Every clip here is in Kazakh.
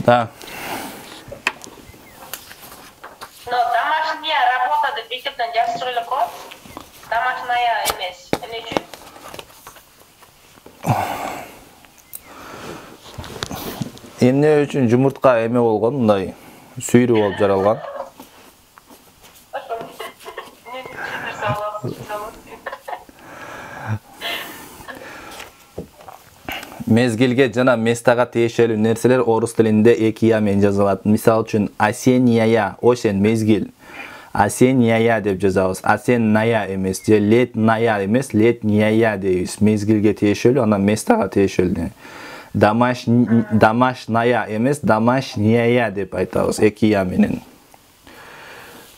Да. Но домашняя работа деп мектептен жақсы сөйлеп қой. Домашняя емес. Не үшін? Эмне үчүн жумуртка эме болгон, мындай сүйрү болуп жаралган. Мезгилге жана местага тиешелүү нерселер орус тилинде эки я менен жазылат. Мисал үчүн осенняя, осен мезгил. Осенняя деп жазабыз. Осенная эмес, же летная эмес, летняя дейбиз. Мезгилге тиешелүү, анан местага тиешелүү. Домашняя эмес, домашняя деп айтабыз эки я менен.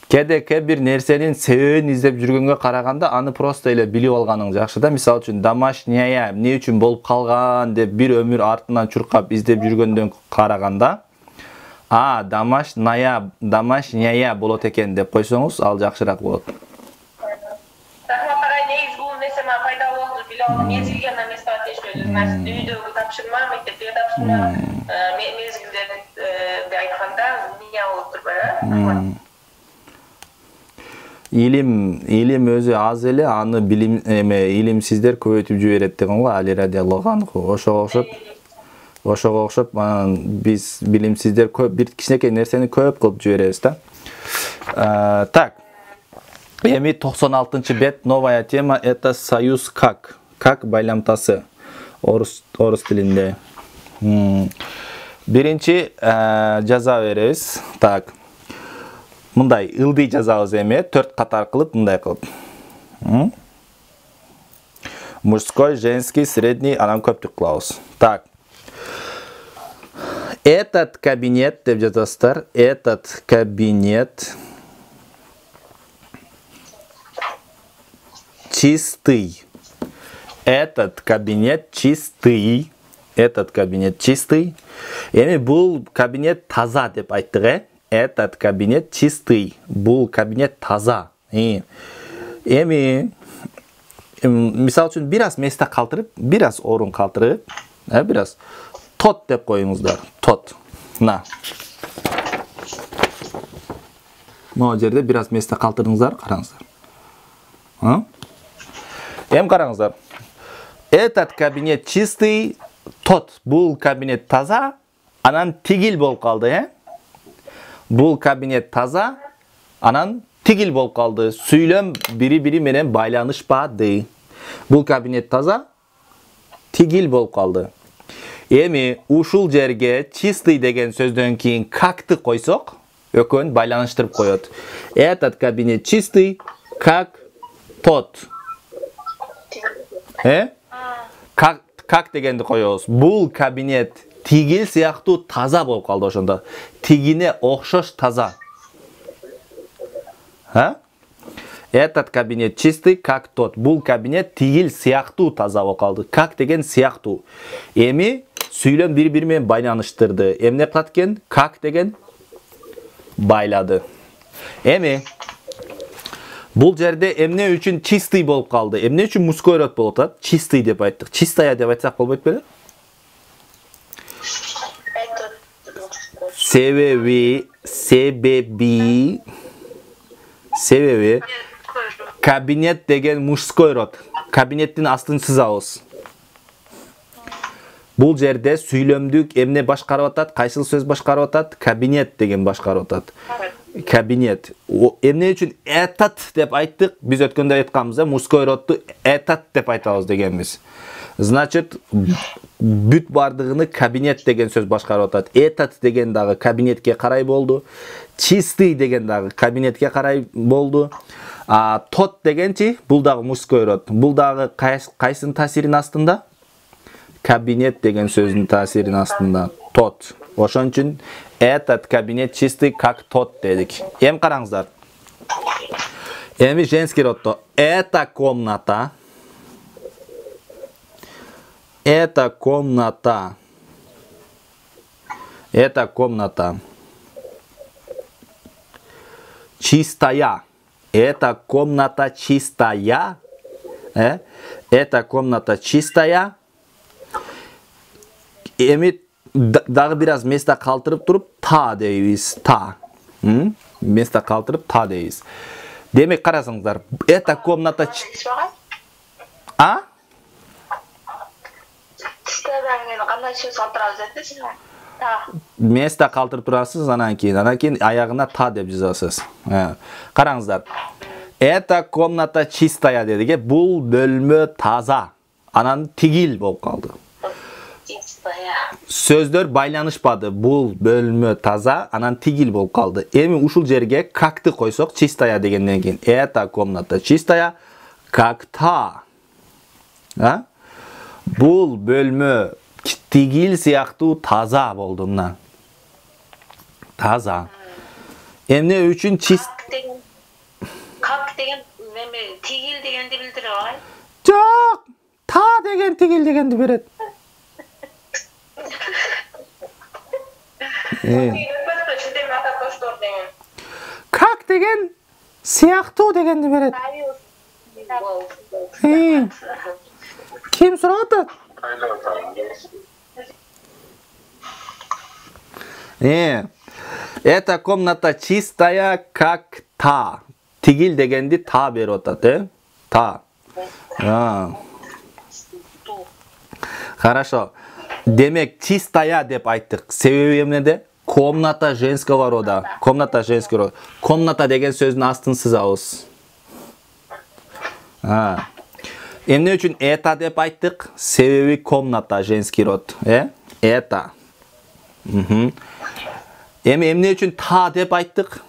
Кээ бир нерсенин себебин издеп жүргөнгө караганда аны просто эле билип алганың жакшы да. Мисал үчүн домашняя эмне үчүн болуп калган деп бир өмүр артынан чуркап издеп жүргөндөн караганда, домашняя болот экен деп койсоңуз, ал жакшыраак болот. Рахмат агай, негизи бул нерсе мага пайдалуу болду. Билип алдым. Мезгилге на местага тиешелүү. Значит, үйдөгү тапшырма, мектептеги тапшырма, мезгилдерди айтканда эмне болуп турбайбы? Илим өзү аз эле, аны илимсиздер көбөйтүп жиберет деген го Али радиаллаху анху. Ошого окшоп, биз билимсиздер бир кичинекей нерсени көп кылып жиберебиз да. Так. Эми 96-чы бет, новая тема, это союз как. Как байламтасы орус тилинде. Биринчи жаза беребиз. Так. Мындай ылдый жазабыз эми, 4 катар кылып, мындай кылып. Мужской, женский, средний, анан көптүк кылабыз. Так. Этот кабинет деп жазасыздар. Этот кабинет чистый. Этот кабинет чистый. Этот кабинет чистый. Эми бул кабинет таза деп айттык, Этот кабинет чистый. Бул кабинет таза. Эми мисал үчүн бир аз место калтырып, бир аз орун калтырып, бир аз тот деп коюңуздар. Тот. На. Могу жерде бир аз место калтырыңыздар, караңыздар. Эми караңыздар. Этот кабинет чистый. Тот. Бул кабинет таза. Анан тигил болуп калды, Бул кабинет таза, анан тигил болуп калды. Сүйлөм бири-бири менен байланышпады. Бул кабинет таза, тигил болуп калды. Эми ушул жерге чистый деген сөздөн кийин какты койсок, экөөнү байланыштырып коет. Этот кабинет чистый, как тот. Как дегенди коебуз. Бул кабинет тигил сыяктуу таза болуп калды ошондо. Тигине окшош таза. Этот кабинет чистый, как тот. Бул кабинет тигил сыяктуу таза болуп калды. Как деген сыяктуу. Эми сүйлөм бири-бири менен байланыштырды. Эмне кылат экен? Как деген байлады. Эми бул жерде эмне үчүн чистый болуп калды? Эмне үчүн мужской род болуп атат? Чистый деп айттык. Чистая деп айтсак болбойт беле? Себеби кабинет деген мужской род. Кабинеттин астын сызабыз. Бул жерде сүйлөмдүк эмне башкарып атат? Кайсыл сөз башкарып атат? Кабинет деген башкарып атат. Кабинет. Эмне үчүн этот деп айттык? Биз өткөндө айтканбыз, мужской родду этот деп айтабыз дегенбиз. Значит, бүт бардыгыны кабинет деген сөз башкарып атат. Этот деген дагы кабинетке карай болду. Чистый деген дагы кабинетке карай болду. Тот дегенчи, бул дагы мужской род. Бул дагы кайсынын таасиринин астында? Кабинет деген сөздүн таасиринин астында. Тот. Ошон үчүн этот кабинет чистый, как тот дедик. Эми караңыздар. Эми женский роддо. Эта комната. Эта комната. Эта комната. Чистая. Эта комната чистая. Эта комната чистая. Эми Дагы biraz место калтырып туруп та дейбиз. Та. Место калтырып та дейбиз. Демек карасаңыздар, эта комната А? Кандай сөз калтырабыз десиз? Та. Место калтырып турасыз, анан кийин аягына та деп жазасыз. Караңыздар. Эта комната чистая дедиге, бул бөлмө таза. Анан тигил болуп калды. Сөздөр байланышпады. Бул бөлмө таза, анан тигил болуп калды. Эми ушул жерге какты койсок, чистая дегенден кийин эта комната чистая, как та. Бул бөлмө тигил сыяктуу таза болду мына. Таза. Эмне үчүн Как деген тигил дегенди билдирип алай. Жок. Та деген тигил дегенди берет. Как деген сыяктуу дегенди берет. Ким сурап атат? Эта комната чистая, как та. Тигил дегенди та берип атат, Та. Хорошо. Демек, чистая деп айттык. Себеби эмнеде? Комната женского рода. Комната женского рода. Комната деген сөздүн астын сызабыз. Эмне үчүн эта деп айттык? Себеби комната женский род. Эта. Эми эмне үчүн та деп айттык?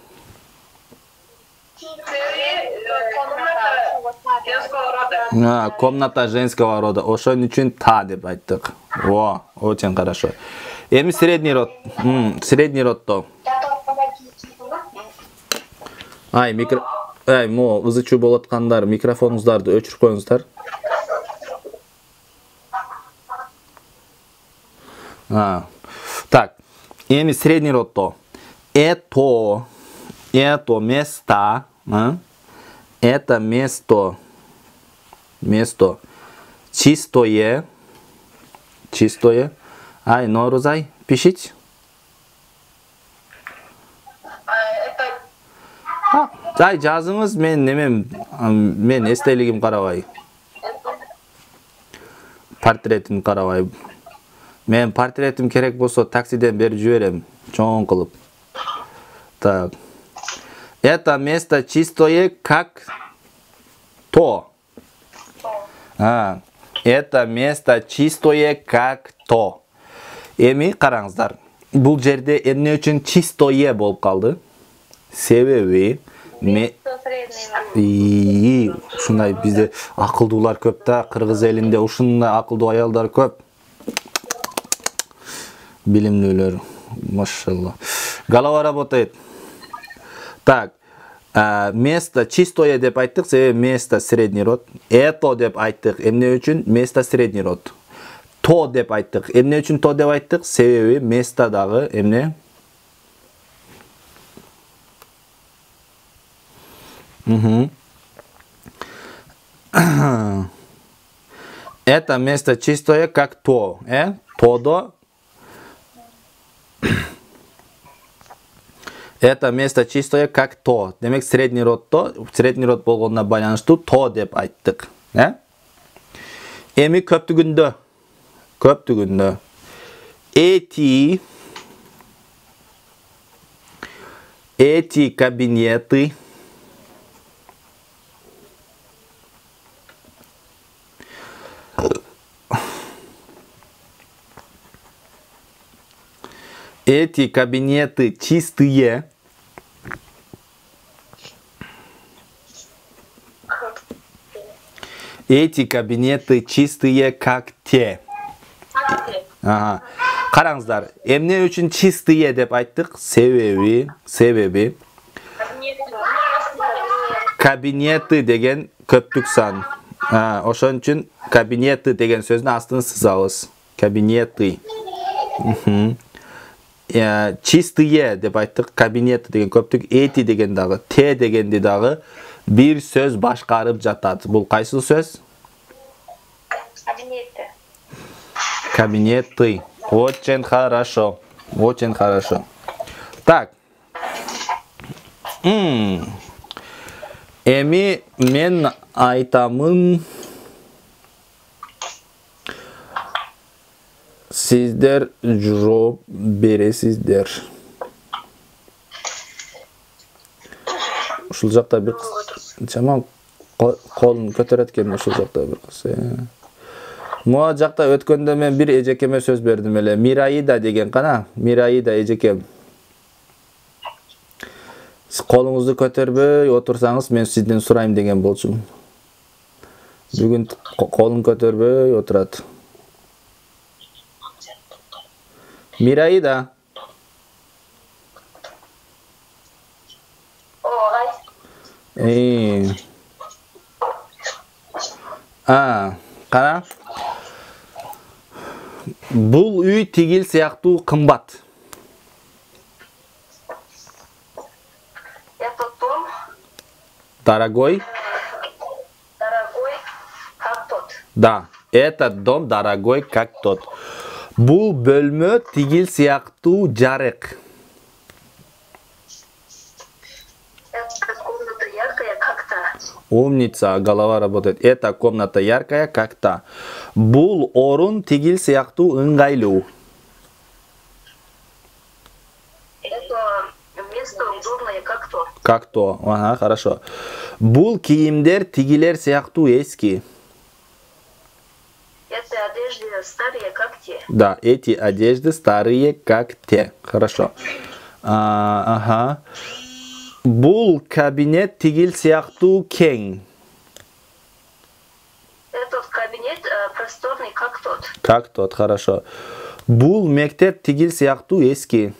Комната женского рода. Ошон үчүн та деп айттык. Очень хорошо. Эми средний род. Средний роддо. Мо ызычуу болуп аткандар, микрофонуңуздарды өчүрүп коюңуздар. Так. Эми средний роддо. Это место. Это место чистое. Норузай, пишите. Жазыңыз, мен эстелигим карабай. Портретин карабай. Мен портретим керек болсо таксиден берип жиберем, чоң кылып. Так. Это место чистое, как то. Это место чистое, как то. Эми караңыздар. Бул жерде эмне үчүн чистое болуп калды? Себеби ушундай бизде акылдуулар көп да, Кыргыз элинде ушундай акылдуу аялдар көп. Билимдүүлөр, машалла. Голова работает. Так. Место чистое деп айттык, себеби место средний род. Это деп айттык, эмне үчүн? Место средний род. То деп айттык. Эмне үчүн то деп айттык? Себеби место дагы эмне? Это место чистое, как то. Тодо. Это место чистое, как то. Демек, средний род болгонуна байланыштуу то деп айттык. Эми көптүгүндө. Эти кабинеты чистые. Эти кабинеты чистые, как те. Караңыздар, эмне үчүн чистые деп айттык? Себеби кабинеты деген көптүк сан. Ошон үчүн кабинеты деген сөздүн астын сызабыз. Кабинеты. Чистые деп айттык, кабинеты деген көптүк, эти деген дагы, те дегенди дагы бир сөз башкарып жатат. Бул кайсы сөз? Кабинеты. Кабинеты. Очень хорошо. Очень хорошо. Так. Эми мен айтамын. Сиздер жооп бересиздер. Ушул жакта бир чаман колун көтөрөт экен ушул жакта бир кыз. Моа жакта өткөндө мен бир эжекеме сөз бердим эле. Мираида деген кана. Мираида эжекем. Сиз колуңузду көтөрбөй отурсаңыз мен сизден сурайм деген болчумун. Бүгүн колун көтөрбөй отурат. Мираида. Кара. Бул үй тигил сыяктуу кымбат. Этот дом Дорогой? дорогой, как тот. Да, этот дом дорогой, как тот. Бул бөлмө тигил сыяктуу жарык. Эта комната яркая, как та. Умница, голова работает. Эта комната яркая, как та. Бул орун тигил сыяктуу ыңгайлуу. Это место удобное, как то. Как то? Ага, хорошо. Бул кийимдер тигилер сыяктуу эски. Это одежды старые, как те. Да, эти одежды старые, как те. Хорошо. Ага. Бул кабинет тигил сыяктуу кең. Этот кабинет просторный, как тот. Как тот, хорошо. Бул мектеп тигил сыяктуу эски.